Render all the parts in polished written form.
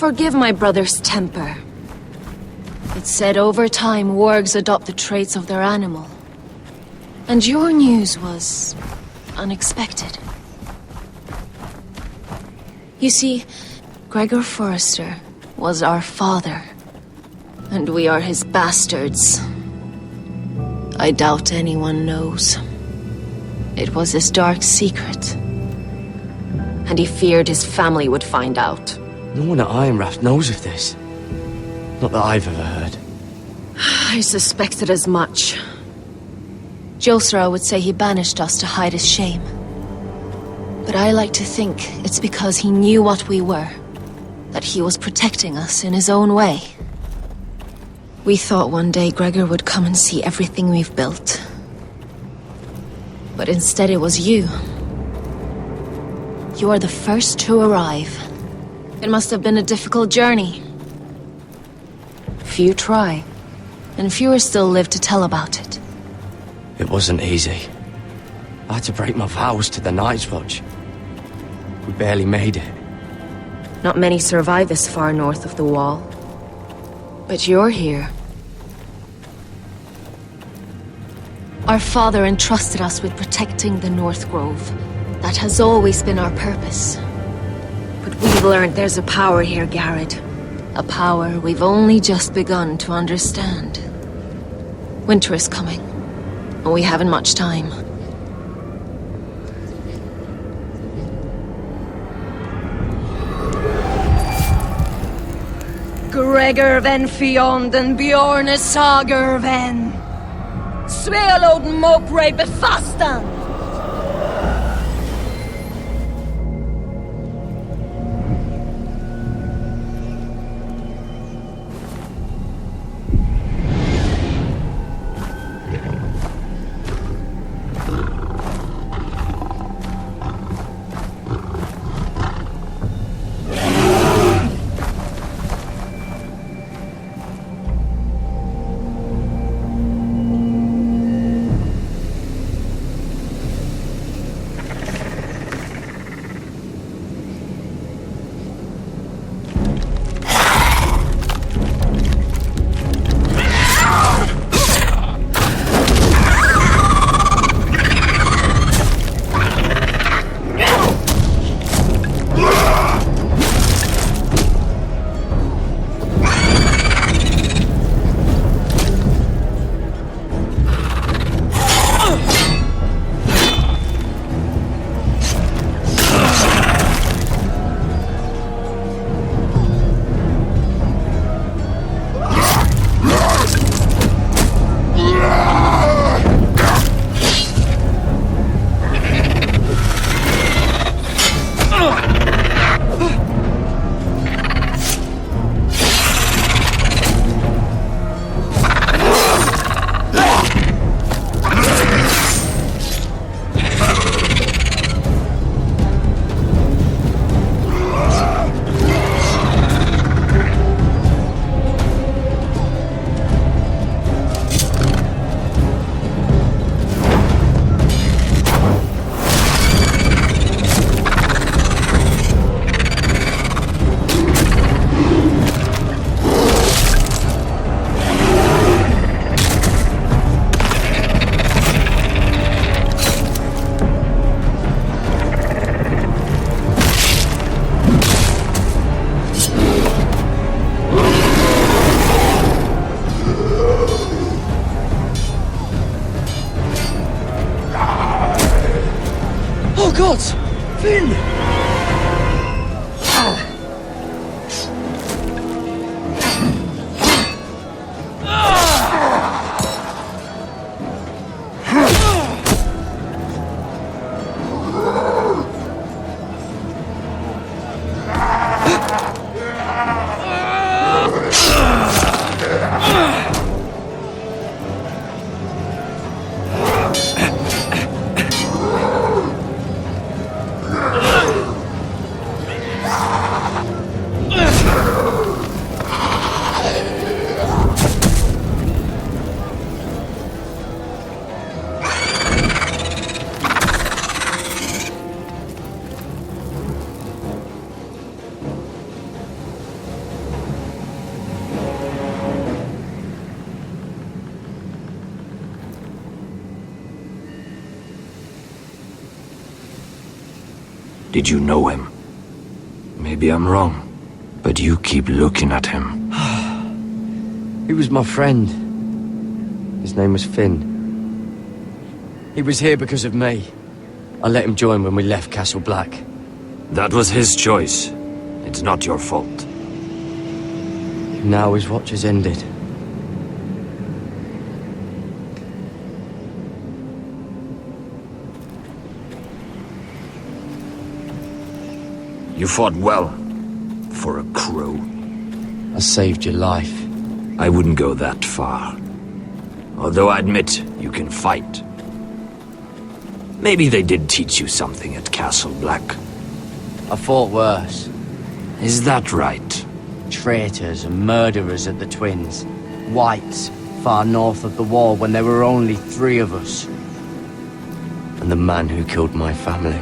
forgive my brother's temper. It's said over time, wargs adopt the traits of their animal. And your news was unexpected. You see, Gregor Forrester was our father, and we are his bastards. I doubt anyone knows. It was his dark secret, and he feared his family would find out. No one at Ironrath knows of this. Not that I've ever heard. I suspected as much. Josra would say he banished us to hide his shame. But I like to think it's because he knew what we were, that he was protecting us in his own way. We thought one day Gregor would come and see everything we've built. But instead it was you. You are the first to arrive. It must have been a difficult journey. Few try, and fewer still live to tell about it. It wasn't easy. I had to break my vows to the Night's Watch. We barely made it. Not many survive this far north of the Wall. But you're here. Our father entrusted us with protecting the North Grove. That has always been our purpose. But we've learned there's a power here, Garrett. A power we've only just begun to understand. Winter is coming, and we haven't much time. Gregor ven Fionden Bjorne Sager ven. Svealoden Mopre befastan. gods! Finn! Did you know him? Maybe I'm wrong, but you keep looking at him. He was my friend. His name was Finn. He was here because of me. I let him join when we left Castle Black. That was his choice. It's not your fault. Now his watch has ended. You fought well, for a crow. I saved your life. I wouldn't go that far. Although I admit, you can fight. Maybe they did teach you something at Castle Black. I fought worse. Is that right? Traitors and murderers at the Twins. Whites, far north of the wall when there were only 3 of us. And the man who killed my family.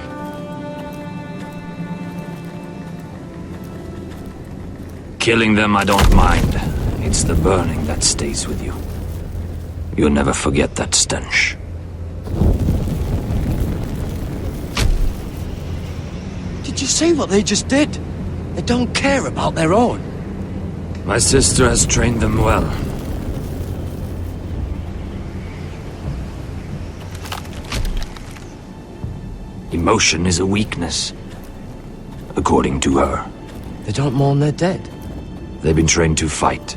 Killing them I don't mind. It's the burning that stays with you. You'll never forget that stench. Did you see what they just did? They don't care about their own. My sister has trained them well. Emotion is a weakness, according to her. They don't mourn their dead. They've been trained to fight.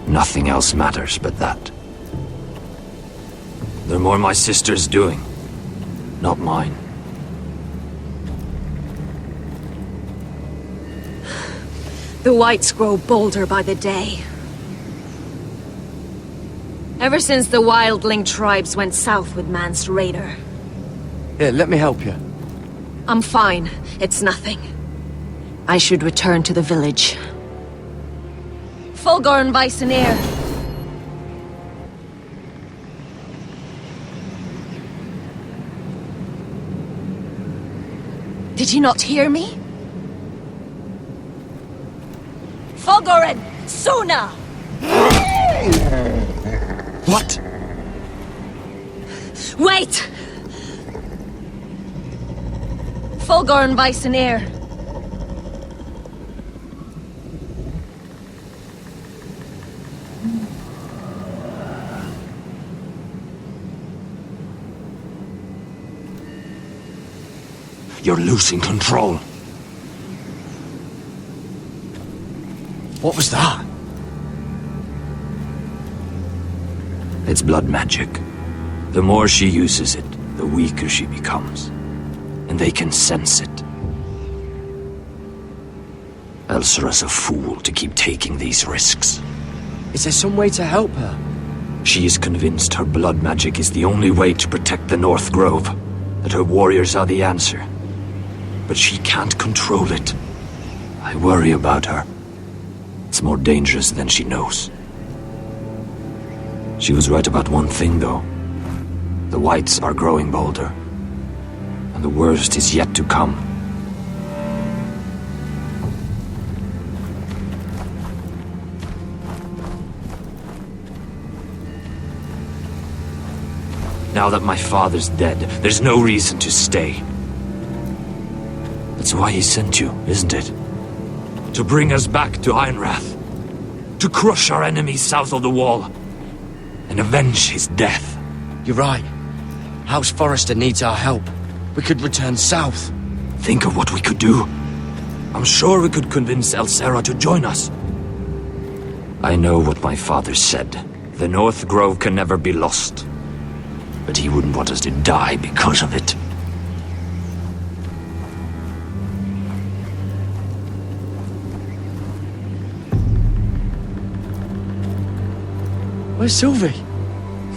Nothing else matters but that. They're more my sister's doing, not mine. The Whites grow bolder by the day. Ever since the Wildling tribes went south with Mance Raider. Here, let me help you. I'm fine. It's nothing. I should return to the village. Fulgorn Vysenir. Did you not hear me? Fulgorn! Sona! What? Wait! Fulgorn Vysenir. You're losing control. What was that? It's blood magic. The more she uses it, the weaker she becomes. And they can sense it. Elsera's a fool to keep taking these risks. Is there some way to help her? She is convinced her blood magic is the only way to protect the North Grove, that her warriors are the answer. But she can't control it. I worry about her. It's more dangerous than she knows. She was right about one thing, though. The Whites are growing bolder. And the worst is yet to come. Now that my father's dead, there's no reason to stay. That's why he sent you, isn't it? To bring us back to Ironrath. To crush our enemies south of the wall. And avenge his death. You're right. House Forrester needs our help. We could return south. Think of what we could do. I'm sure we could convince Elsera to join us. I know what my father said. The North Grove can never be lost. But he wouldn't want us to die because of it. Where's Sylvie?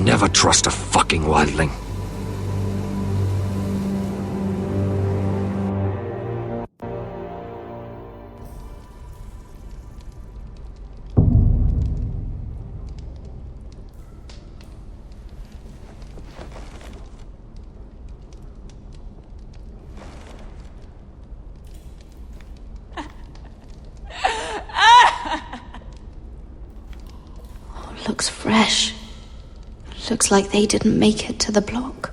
Never trust a fucking wildling. Looks fresh. Looks like they didn't make it to the block.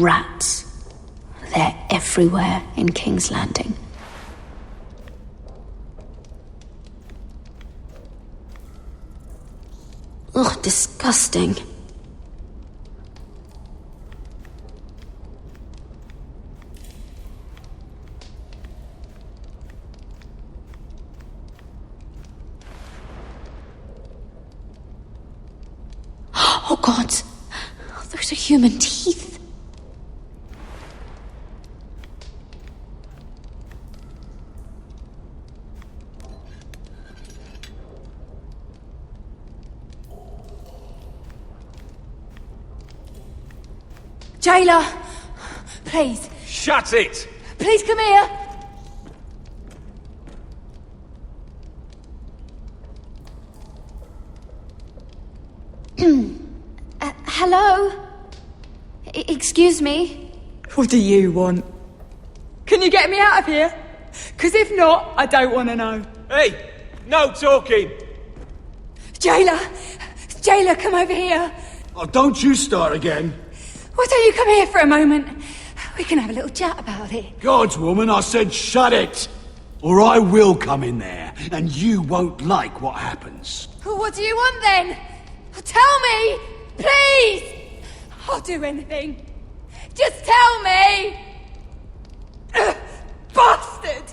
Rats. They're everywhere in King's Landing. Ugh, disgusting. Oh God, those are human teeth. Jailer! Please. Shut it! Please come here! Hello? Excuse me? What do you want? Can you get me out of here? Because if not, I don't want to know. Hey! No talking! Jailer! Jailer, come over here! Oh, don't you start again. Why don't you come here for a moment? We can have a little chat about it. God's woman, I said shut it! Or I will come in there, and you won't like what happens. Well, what do you want then? Tell me! Please! I'll do anything. Just tell me! Bastard!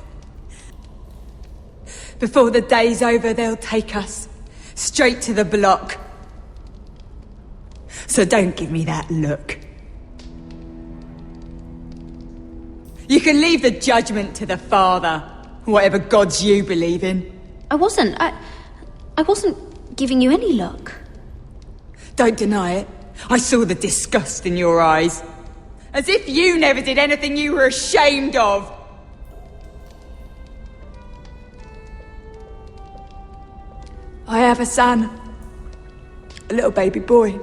Before the day's over, they'll take us straight to the block. So don't give me that look. You can leave the judgment to the Father, whatever gods you believe in. I wasn't giving you any look. Don't deny it. I saw the disgust in your eyes. As if you never did anything you were ashamed of. I have a son. A little baby boy.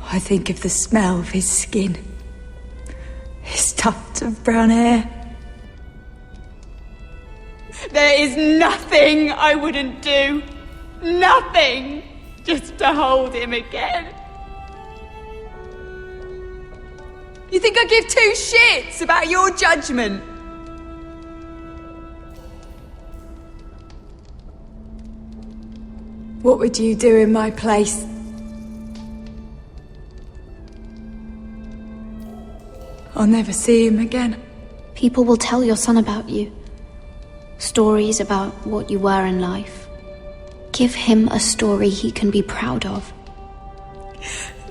I think of the smell of his skin. His tuft of brown hair. There is nothing I wouldn't do. Nothing! Just to hold him again. You think I give two shits about your judgment? What would you do in my place? I'll never see him again. People will tell your son about you. Stories about what you were in life. Give him a story he can be proud of.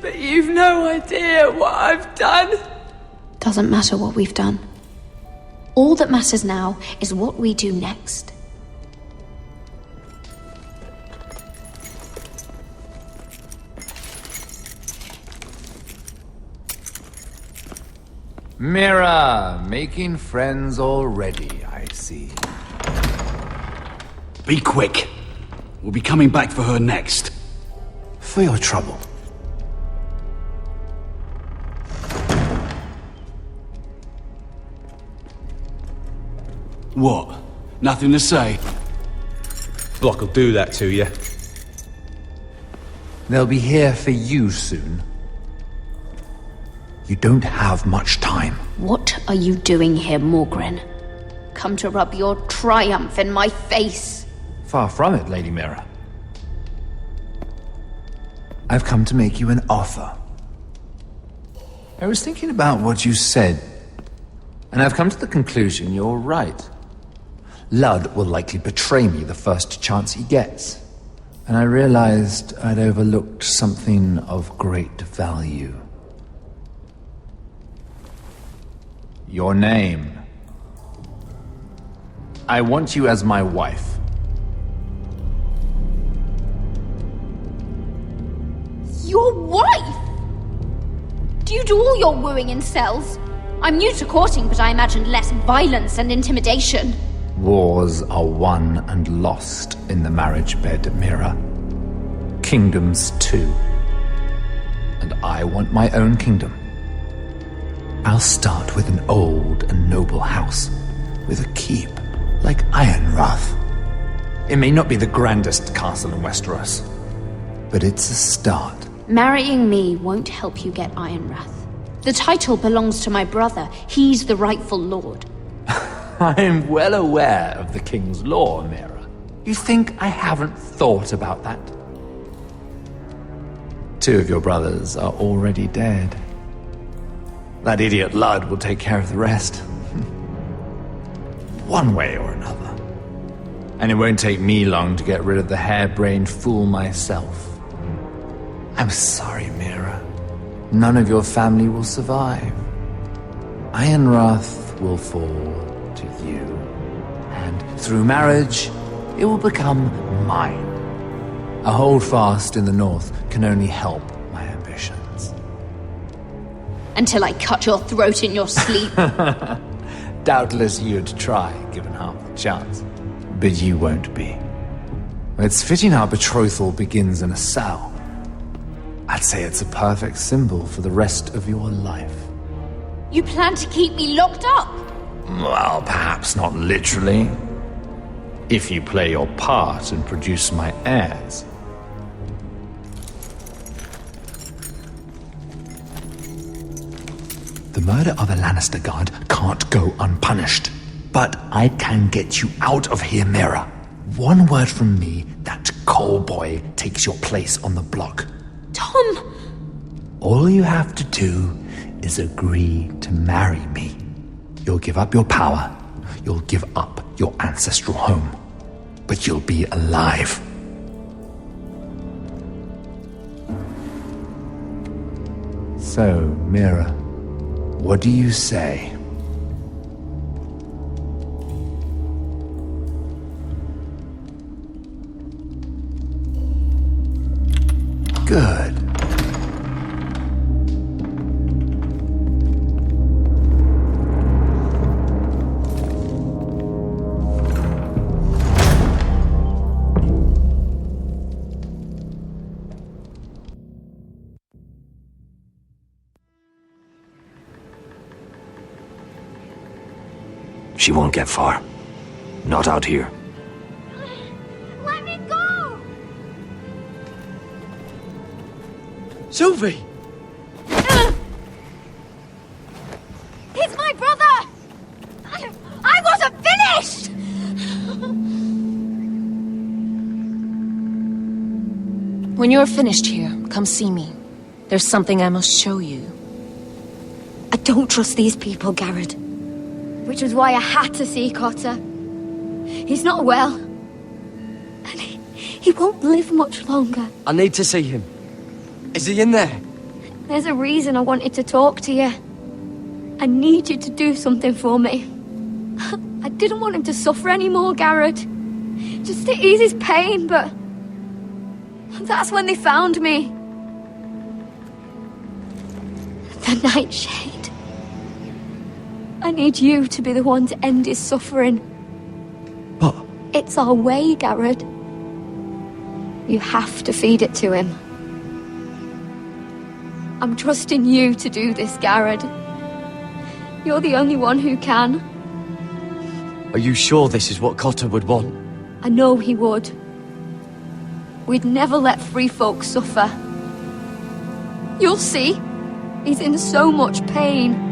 But you've no idea what I've done. Doesn't matter what we've done. All that matters now is what we do next. Mira, making friends already, I see. Be quick. We'll be coming back for her next. For your trouble. What? Nothing to say? Block will do that to you. They'll be here for you soon. You don't have much time. What are you doing here, Morgren? Come to rub your triumph in my face. Far from it, Lady Mira. I've come to make you an offer. I was thinking about what you said, and I've come to the conclusion you're right. Ludd will likely betray me the first chance he gets. And I realized I'd overlooked something of great value. Your name. I want you as my wife. Your wife? Do you do all your wooing in cells? I'm new to courting, but I imagined less violence and intimidation. Wars are won and lost in the marriage bed, Mira. Kingdoms too. And I want my own kingdom. I'll start with an old and noble house, with a keep, like Ironrath. It may not be the grandest castle in Westeros, but it's a start. Marrying me won't help you get Ironrath. The title belongs to my brother. He's the rightful lord. I am well aware of the king's law, Mira. You think I haven't thought about that? 2 of your brothers are already dead. That idiot Lud will take care of the rest. One way or another. And it won't take me long to get rid of the harebrained fool myself. I'm sorry, Mira. None of your family will survive. Ironrath will fall to you. And through marriage, it will become mine. A holdfast in the north can only help my ambitions. Until I cut your throat in your sleep. Doubtless you'd try, given half the chance. But you won't be. It's fitting our betrothal begins in a cell. I'd say it's a perfect symbol for the rest of your life. You plan to keep me locked up? Well, perhaps not literally. If you play your part and produce my heirs. The murder of a Lannister guard can't go unpunished. But I can get you out of here, Mira. One word from me, that coal boy takes your place on the block. Tom! All you have to do is agree to marry me. You'll give up your power. You'll give up your ancestral home. But you'll be alive. So, Mira, what do you say? Good. She won't get far. Not out here. Let me go! Sylvie! He's my brother! I wasn't finished! When you're finished here, come see me. There's something I must show you. I don't trust these people, Garrett. Which was why I had to see Cotter. He's not well. And he won't live much longer. I need to see him. Is he in there? There's a reason I wanted to talk to you. I need you to do something for me. I didn't want him to suffer anymore, Garrett. Just to ease his pain, but... that's when they found me. The Nightshade. I need you to be the one to end his suffering. But... it's our way, Garrett. You have to feed it to him. I'm trusting you to do this, Garrett. You're the only one who can. Are you sure this is what Cotter would want? I know he would. We'd never let free folk suffer. You'll see. He's in so much pain.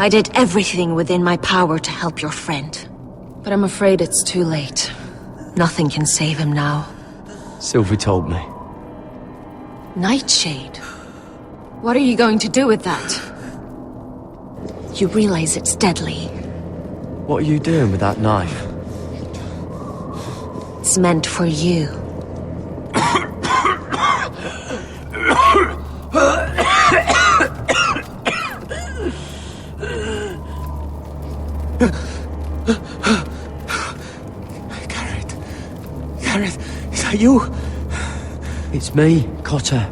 I did everything within my power to help your friend. But I'm afraid it's too late. Nothing can save him now. Sylvie told me. Nightshade? What are you going to do with that? You realize it's deadly. What are you doing with that knife? It's meant for you. Gareth, is that you? It's me, Cotter.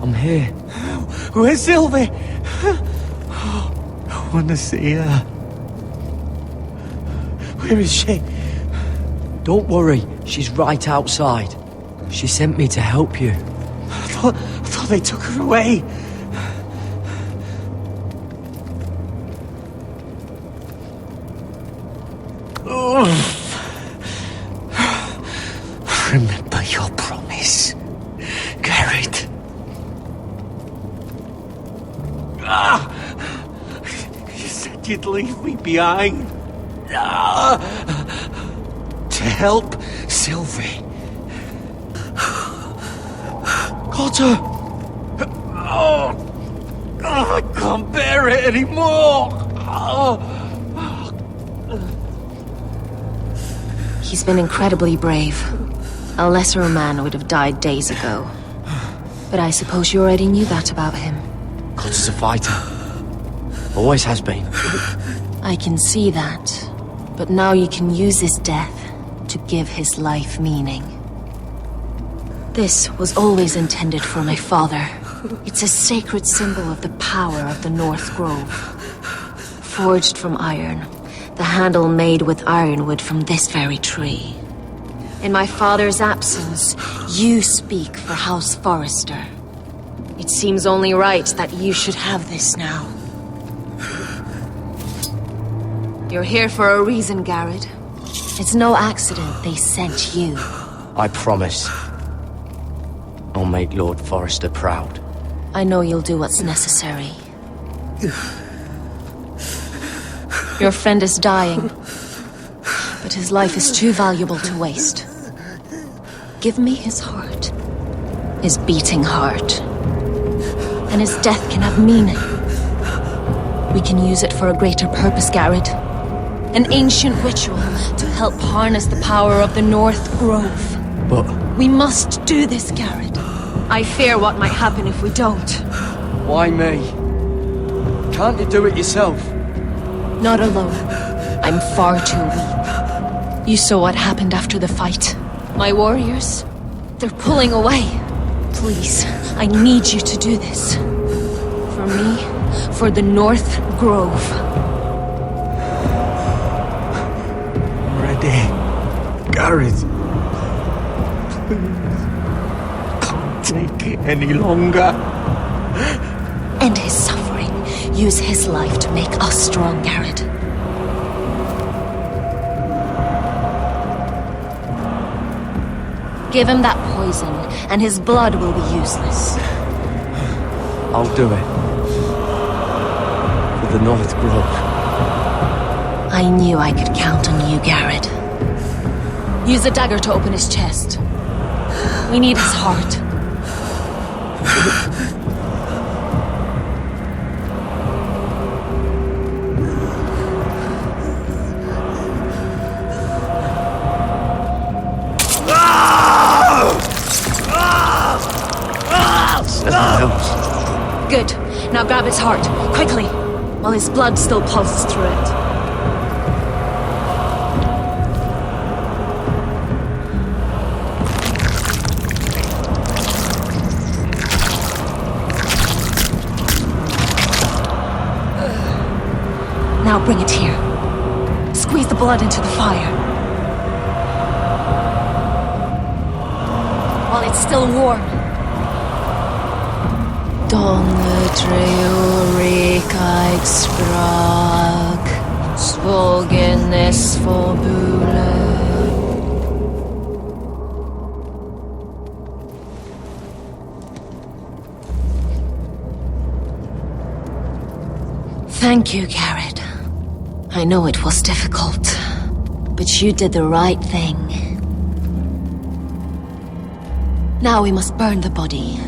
I'm here. Where's Sylvie? Oh, I want to see her. Where is she? Don't worry, she's right outside. She sent me to help you. I thought they took her away. Remember your promise, Garrett. You said you'd leave me behind. To help Sylvie. Cotter! I can't bear it anymore. He's been incredibly brave. A lesser man would have died days ago. But I suppose you already knew that about him. Cotter's a fighter. Always has been. I can see that. But now you can use his death to give his life meaning. This was always intended for my father. It's a sacred symbol of the power of the North Grove. Forged from iron, the handle made with ironwood from this very tree. In my father's absence, you speak for House Forrester. It seems only right that you should have this now. You're here for a reason, Garrett. It's no accident they sent you. I promise. I'll make Lord Forrester proud. I know you'll do what's necessary. Your friend is dying, but his life is too valuable to waste. Give me his heart. His beating heart. And his death can have meaning. We can use it for a greater purpose, Garrett. An ancient ritual to help harness the power of the North Grove. But We must do this, Garrett. I fear what might happen if we don't. why me? Can't you do it yourself? Not alone. I'm far too weak. You saw what happened after the fight. My warriors, they're pulling away. Please, I need you to do this. For me, for the North Grove. I'm ready. Gareth. Please. Can't take it any longer. End his suffering. Use his life to make us strong, Garrett. Give him that poison, and his blood will be useless. I'll do it. For the North Grove. I knew I could count on you, Garrett. Use a dagger to open his chest. We need his heart. Good. Now grab his heart, quickly, while his blood still pulses through it. Now bring it here. Squeeze the blood into the fire. While it's still warm. Donne treurikaig sprak, svogenes forbule. Thank you, Garrett. I know it was difficult, but you did the right thing. Now we must burn the body.